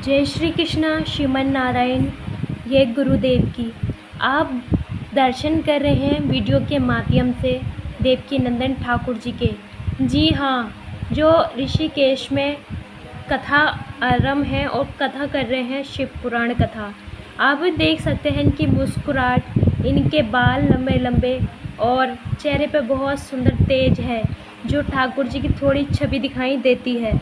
जय श्री कृष्णा श्रीमन नारायण। ये गुरुदेव की आप दर्शन कर रहे हैं वीडियो के माध्यम से देवकी नंदन ठाकुर जी के। जी हाँ, जो ऋषिकेश में कथा आरंभ है और कथा कर रहे हैं शिव पुराण कथा। आप देख सकते हैं इनकी मुस्कुराहट, इनके बाल लंबे लंबे और चेहरे पे बहुत सुंदर तेज है जो ठाकुर जी की थोड़ी छवि दिखाई देती है।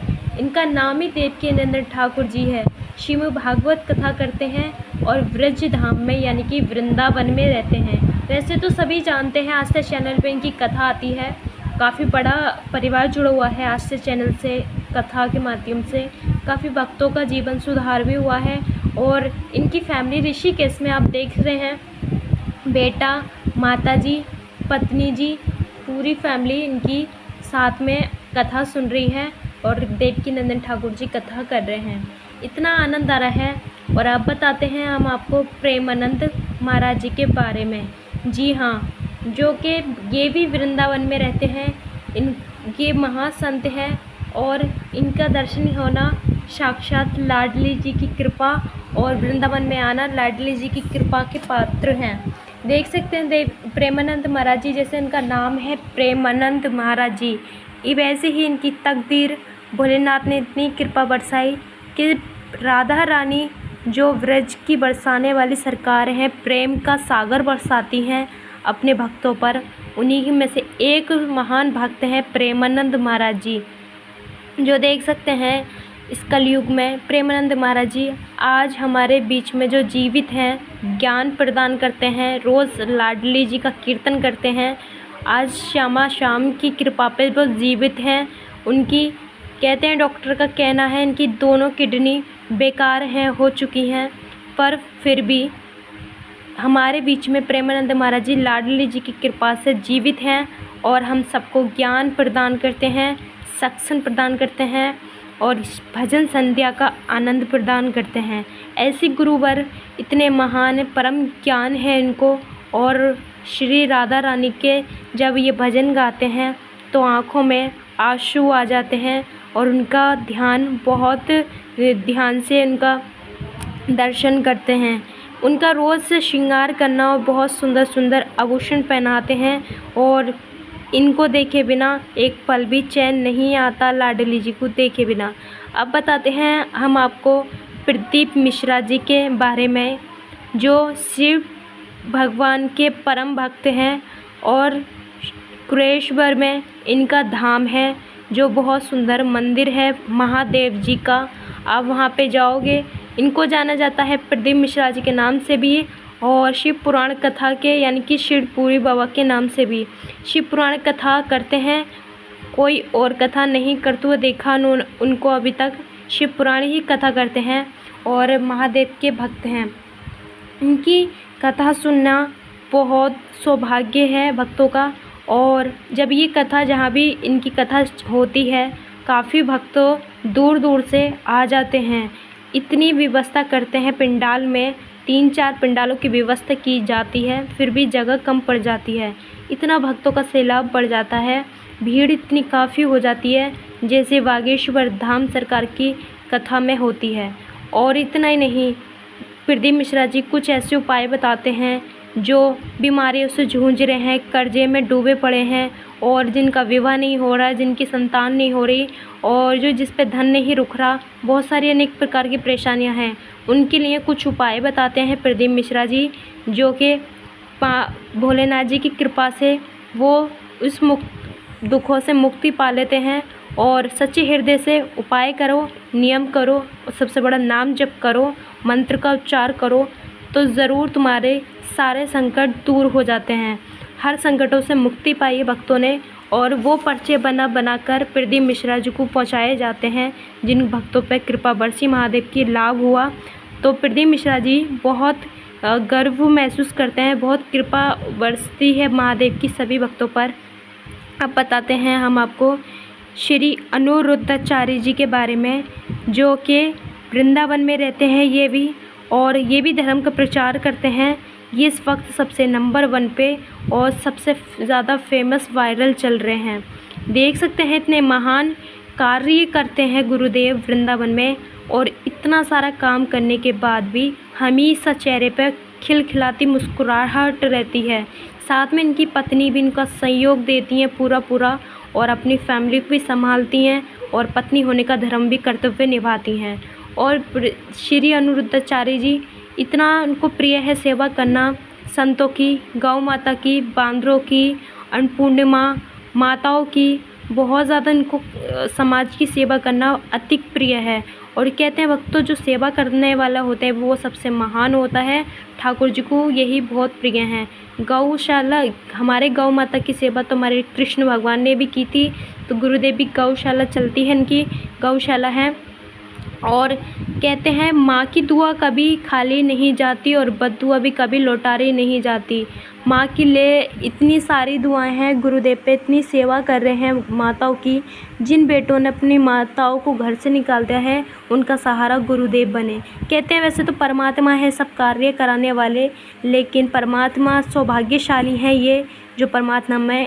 इनका नाम ही देवकी नंदन ठाकुर जी है। श्रीमद् भागवत कथा करते हैं और ब्रज धाम में यानी कि वृंदावन में रहते हैं। वैसे तो सभी जानते हैं, आस्था चैनल पे इनकी कथा आती है। काफ़ी बड़ा परिवार जुड़ा हुआ है आस्था चैनल से। कथा के माध्यम से काफ़ी भक्तों का जीवन सुधार भी हुआ है। और इनकी फैमिली ऋषिकेश में आप देख रहे हैं, बेटा, माता जी, पत्नी जी, पूरी फैमिली इनकी साथ में कथा सुन रही है और देवकी नंदन ठाकुर जी कथा कर रहे हैं। इतना आनंद आ रहा है। और अब बताते हैं हम आपको प्रेमानंद महाराज जी के बारे में। जी हाँ, जो कि ये भी वृंदावन में रहते हैं। ये महासंत हैं और इनका दर्शन होना साक्षात लाडली जी की कृपा और वृंदावन में आना लाडली जी की कृपा के पात्र हैं। देख सकते हैं प्रेमानंद महाराज जी, जैसे इनका नाम है प्रेमानंद महाराज जी, ये वैसे ही इनकी तकदीर भोलेनाथ ने इतनी कृपा बरसाई कि राधा रानी जो व्रज की बरसाने वाली सरकार हैं, प्रेम का सागर बरसाती हैं अपने भक्तों पर। उन्हीं में से एक महान भक्त हैं प्रेमानंद महाराज जी, जो देख सकते हैं इस कलयुग में प्रेमानंद महाराज जी आज हमारे बीच में जो जीवित हैं, ज्ञान प्रदान करते हैं, रोज़ लाडली जी का कीर्तन करते हैं। आज श्यामा शाम की कृपा पे वो जीवित हैं। उनकी कहते हैं, डॉक्टर का कहना है इनकी दोनों किडनी बेकार हैं, हो चुकी हैं, पर फिर भी हमारे बीच में प्रेमानंद महाराज जी लाडली जी की कृपा से जीवित हैं और हम सबको ज्ञान प्रदान करते हैं, सत्संग प्रदान करते हैं और भजन संध्या का आनंद प्रदान करते हैं। ऐसी गुरुवर इतने महान परम ज्ञान है इनको। और श्री राधा रानी के जब ये भजन गाते हैं तो आँखों में आंसू आ जाते हैं और उनका ध्यान बहुत ध्यान से उनका दर्शन करते हैं। उनका रोज़ से श्रृंगार करना और बहुत सुंदर सुंदर आभूषण पहनाते हैं और इनको देखे बिना एक पल भी चैन नहीं आता लाडली जी को देखे बिना। अब बताते हैं हम आपको प्रदीप मिश्रा जी के बारे में, जो शिव भगवान के परम भक्त हैं और कुरेश्वर में इनका धाम है, जो बहुत सुंदर मंदिर है महादेव जी का। आप वहाँ पे जाओगे, इनको जाना जाता है प्रदीप मिश्रा जी के नाम से भी और शिव पुराण कथा के यानी कि शिवपुरी बाबा के नाम से भी। शिव पुराण कथा करते हैं, कोई और कथा नहीं करते हुए देखा उनको अभी तक। शिव पुराण ही कथा करते हैं और महादेव के भक्त हैं। इनकी कथा सुनना बहुत सौभाग्य है भक्तों का। और जब ये कथा जहाँ भी इनकी कथा होती है, काफ़ी भक्तों दूर दूर से आ जाते हैं। इतनी व्यवस्था करते हैं पंडाल में, 3-4 पंडालों की व्यवस्था की जाती है, फिर भी जगह कम पड़ जाती है। इतना भक्तों का सैलाब बढ़ जाता है, भीड़ इतनी काफ़ी हो जाती है जैसे बागेश्वर धाम सरकार की कथा में होती है। और इतना ही नहीं, प्रदीप मिश्रा जी कुछ ऐसे उपाय बताते हैं जो बीमारियों से जूझ रहे हैं, कर्जे में डूबे पड़े हैं और जिनका विवाह नहीं हो रहा, जिनकी संतान नहीं हो रही और जो जिस पे धन नहीं रुक रहा, बहुत सारी अनेक प्रकार की परेशानियां हैं, उनके लिए कुछ उपाय बताते हैं प्रदीप मिश्रा जी, जो कि भोलेनाथ जी की कृपा से वो उस दुखों से मुक्ति पा लेते हैं। और सच्चे हृदय से उपाय करो, नियम करो और सबसे बड़ा नाम जप करो, मंत्र का उच्चार करो तो ज़रूर तुम्हारे सारे संकट दूर हो जाते हैं। हर संकटों से मुक्ति पाई है भक्तों ने। और वो पर्चे बनाकर प्रदीप मिश्रा जी को पहुँचाए जाते हैं जिन भक्तों पर कृपा बरसी महादेव की लाभ हुआ। तो प्रदीप मिश्रा जी बहुत गर्व महसूस करते हैं, बहुत कृपा बरसती है महादेव की सभी भक्तों पर। अब बताते हैं हम आपको श्री अनुरुद्धाचार्य जी के बारे में, जो कि वृंदावन में रहते हैं ये भी, और ये भी धर्म का प्रचार करते हैं। ये इस वक्त सबसे नंबर 1 पे और सबसे ज़्यादा फेमस वायरल चल रहे हैं। देख सकते हैं इतने महान कार्य करते हैं गुरुदेव वृंदावन में और इतना सारा काम करने के बाद भी हमेशा चेहरे पर खिलखिलाती मुस्कुराहट रहती है। साथ में इनकी पत्नी भी इनका सहयोग देती हैं पूरा और अपनी फैमिली को भी संभालती हैं और पत्नी होने का धर्म भी कर्तव्य निभाती हैं। और श्री अनिरुद्धाचार्य जी इतना उनको प्रिय है सेवा करना, संतों की, गौ माता की, बांदरों की, अन्नपूर्णिमा माताओं की, बहुत ज़्यादा इनको समाज की सेवा करना अति प्रिय है। और कहते हैं भक्तों जो सेवा करने वाला होता है वो सबसे महान होता है। ठाकुर जी को यही बहुत प्रिय हैं। गौशाला, हमारे गौ माता की सेवा तो हमारे कृष्ण भगवान ने भी की थी, तो गुरुदेव भी गौशाला चलती है, इनकी गौशाला है। और कहते हैं माँ की दुआ कभी खाली नहीं जाती और बद्दुआ भी कभी लौटारी नहीं जाती। माँ के लिए इतनी सारी दुआएं हैं, गुरुदेव पे इतनी सेवा कर रहे हैं माताओं की। जिन बेटों ने अपनी माताओं को घर से निकाल दिया है उनका सहारा गुरुदेव बने। कहते हैं वैसे तो परमात्मा है सब कार्य कराने वाले, लेकिन परमात्मा सौभाग्यशाली हैं ये जो परमात्मा में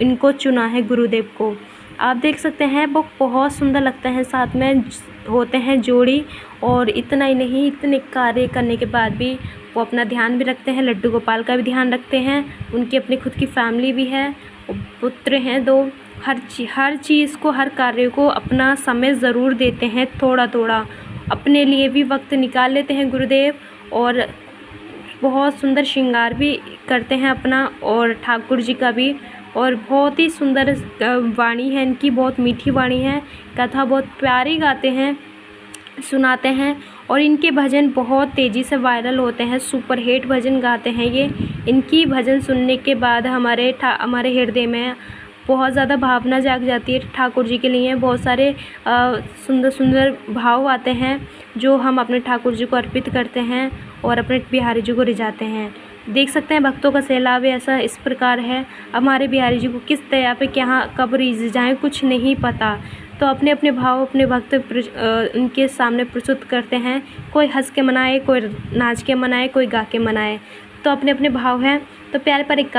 इनको चुना है गुरुदेव को। आप देख सकते हैं वो बहुत सुंदर लगते हैं, साथ में होते हैं जोड़ी। और इतना ही नहीं, इतने कार्य करने के बाद भी वो अपना ध्यान भी रखते हैं, लड्डू गोपाल का भी ध्यान रखते हैं। उनकी अपनी खुद की फैमिली भी है, पुत्र हैं 2। हर चीज़ को, हर कार्य को अपना समय ज़रूर देते हैं, थोड़ा अपने लिए भी वक्त निकाल लेते हैं गुरुदेव। और बहुत सुंदर श्रृंगार भी करते हैं अपना, और ठाकुर जी का भी। और बहुत ही सुंदर वाणी है इनकी, बहुत मीठी वाणी है, कथा बहुत प्यारी गाते हैं, सुनाते हैं। और इनके भजन बहुत तेज़ी से वायरल होते हैं, सुपर हिट भजन गाते हैं ये। इनकी भजन सुनने के बाद हमारे हृदय में बहुत ज़्यादा भावना जाग जाती है ठाकुर जी के लिए। बहुत सारे सुंदर भाव आते हैं जो हम अपने ठाकुर जी को अर्पित करते हैं और अपने बिहारी जी को रिझाते हैं। देख सकते हैं भक्तों का सैलाब ऐसा इस प्रकार है। हमारे बिहारी जी को किस दया पे क्या कब रिझाएं कुछ नहीं पता, तो अपने अपने भाव अपने भक्त उनके सामने प्रस्तुत करते हैं। कोई हंस के मनाए, कोई नाच के मनाए, कोई गा के मनाए, तो अपने अपने भाव हैं। तो प्यारे पर एक